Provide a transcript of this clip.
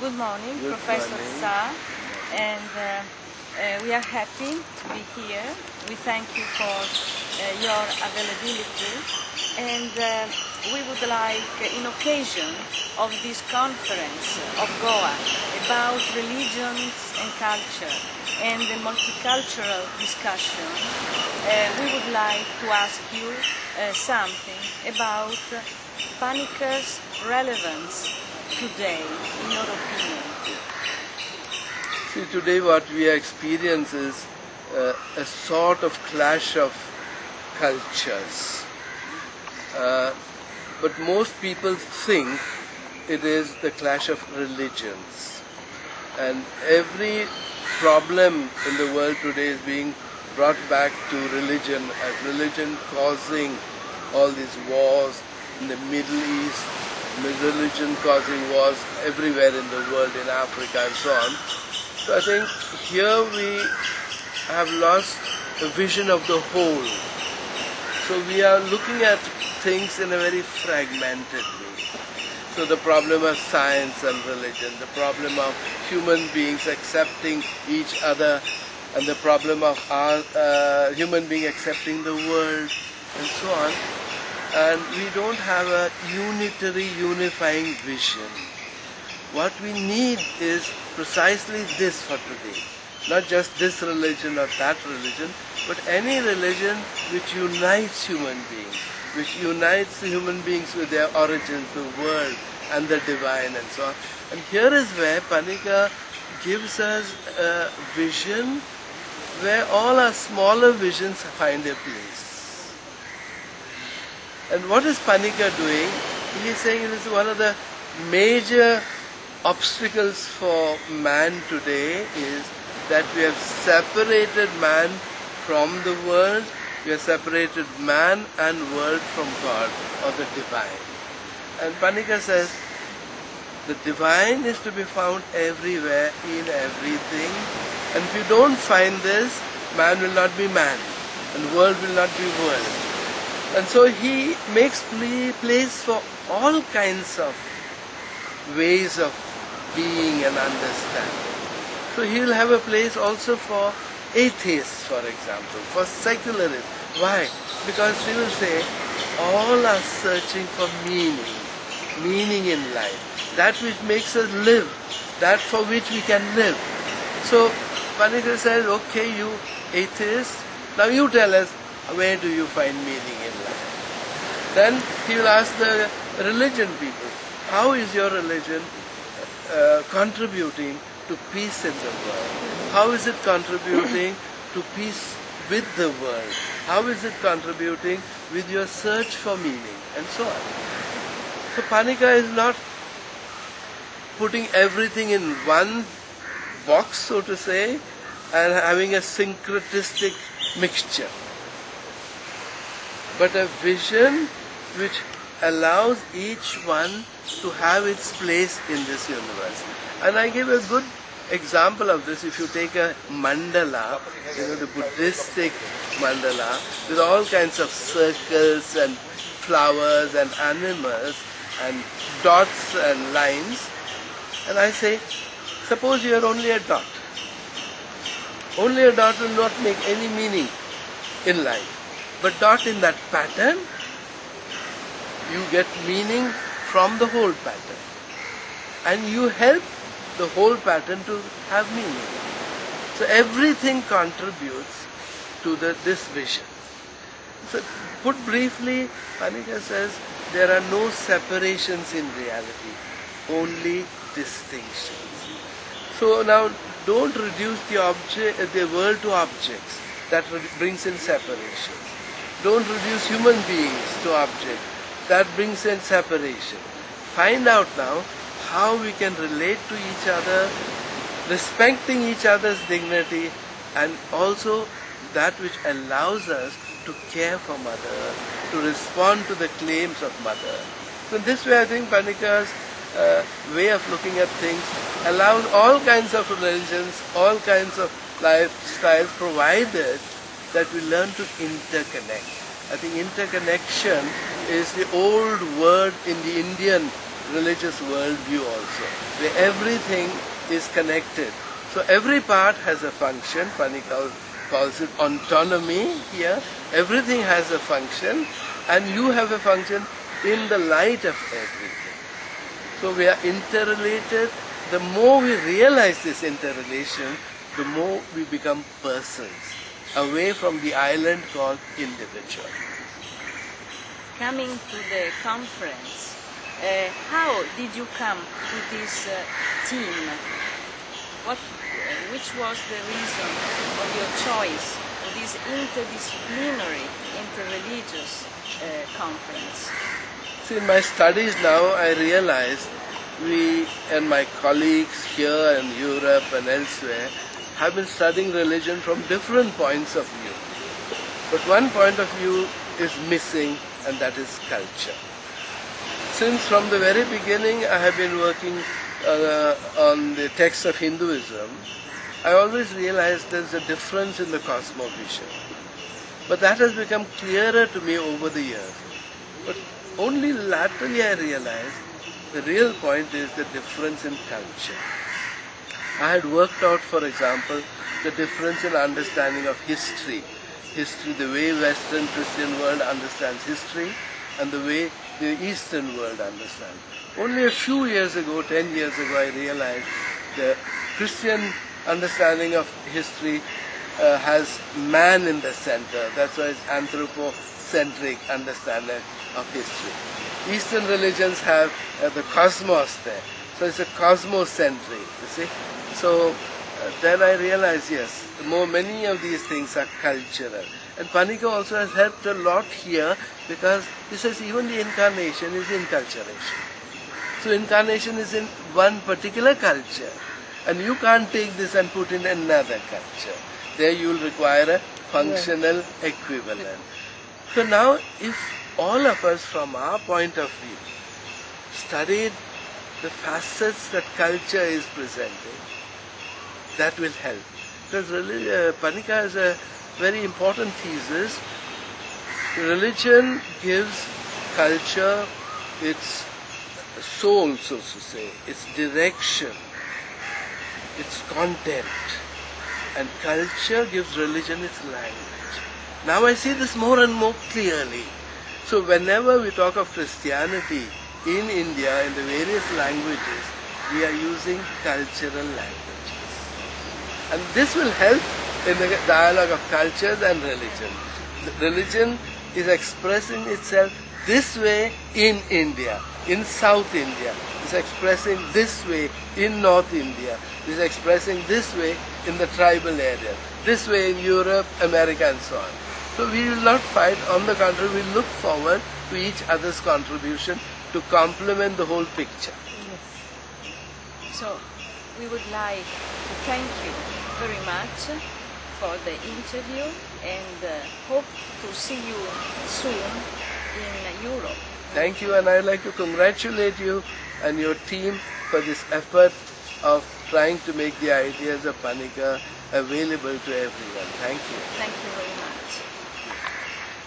Good morning, Good Professor morning. Sa, and we are happy to be here. We thank you for your availability, and we would like, in occasion of this conference of Goa about religions and culture and the multicultural discussion, we would like to ask you something about Paniker's relevance today, in your opinion. See, today what we experience is a sort of clash of cultures. But most people think it is the clash of religions. And every problem in the world today is being brought back to religion, as religion causing all these wars in the Middle East, religion causing wars everywhere in the world, in Africa and so on. So I think here we have lost the vision of the whole. So we are looking at things in a very fragmented way. So the problem of science and religion, the problem of human beings accepting each other, and the problem of our human being accepting the world, and so on. And we don't have a unifying vision. What we need is precisely this for today. Not just this religion or that religion, but any religion which unites human beings, which unites the human beings with their origins, the world and the divine and so on. And here is where Panika gives us a vision where all our smaller visions find a place. And what is Panika doing? He is saying it is one of the major obstacles for man today is that we have separated man from the world, we have separated man and world from God or the divine. And Panika says the divine is to be found everywhere, in everything. And if you don't find this, man will not be man and world will not be world. And so he makes place for all kinds of ways of being and understanding. So he will have a place also for atheists, for example, for secularists. Why? Because he will say, all are searching for meaning in life, that which makes us live, that for which we can live. So Panika says, okay, you atheists, now you tell us, where do you find meaning in life? Then he will ask the religion people, how is your religion contributing to peace in the world? How is it contributing to peace with the world? How is it contributing with your search for meaning? And so on. So Panika is not putting everything in one box, so to say, and having a syncretistic mixture, but a vision which allows each one to have its place in this universe. And I give a good example of this. If you take a mandala, the Buddhistic mandala, with all kinds of circles and flowers and animals and dots and lines, and I say, suppose you are only a dot. Only a dot will not make any meaning in life. But dot in that pattern, you get meaning from the whole pattern. And you help the whole pattern to have meaning. So everything contributes to this vision. So put briefly, Panika says, there are no separations in reality, only distinctions. So now don't reduce the world to objects. That brings in separation. Don't reduce human beings to objects. That brings in separation. Find out now how we can relate to each other, respecting each other's dignity, and also that which allows us to care for Mother, to respond to the claims of Mother. So in this way I think Panika's way of looking at things allows all kinds of religions, all kinds of lifestyles, provided that we learn to interconnect. I think interconnection is the old word in the Indian religious worldview also, where everything is connected. So every part has a function. Panika calls it autonomy here. Everything has a function, and you have a function in the light of everything. So we are interrelated. The more we realize this interrelation, the more we become persons, away from the island called individual. Coming to the conference, how did you come to this team? Which was the reason of your choice of this interdisciplinary, interreligious conference? See, in my studies now, I realized we and my colleagues here in Europe and elsewhere have been studying religion from different points of view. But one point of view is missing, and that is culture. Since from the very beginning I have been working on the text of Hinduism, I always realized there's a difference in the cosmovision. But that has become clearer to me over the years. But only latterly I realized the real point is the difference in culture. I had worked out, for example, the difference in understanding of history. History, the way Western Christian world understands history, and the way the Eastern world understands. Only a few years ago, 10 years ago, I realized the Christian understanding of history has man in the center. That's why it's anthropocentric understanding of history. Eastern religions have the cosmos there. So it's a cosmocentric, you see. So then I realized, yes, many of these things are cultural. And Panika also has helped a lot here, because he says even the incarnation is inculturation. So incarnation is in one particular culture, and you can't take this and put in another culture. There you will require a functional equivalent. So now if all of us from our point of view studied the facets that culture is presenting, that will help. Because Panika has a very important thesis. Religion gives culture its soul, so to say, its direction, its content. And culture gives religion its language. Now I see this more and more clearly. So whenever we talk of Christianity in India, in the various languages, we are using cultural languages. And this will help in the dialogue of cultures and religion. Religion is expressing itself this way in India, in South India. It's expressing this way in North India. It's expressing this way in the tribal area, this way in Europe, America, and so on. So we will not fight. On the contrary, we look forward to each other's contribution to complement the whole picture. Yes. So we would like to thank you very much for the interview, and hope to see you soon in Europe. Thank you, and I'd like to congratulate you and your team for this effort of trying to make the ideas of Panika available to everyone. Thank you. Thank you very much.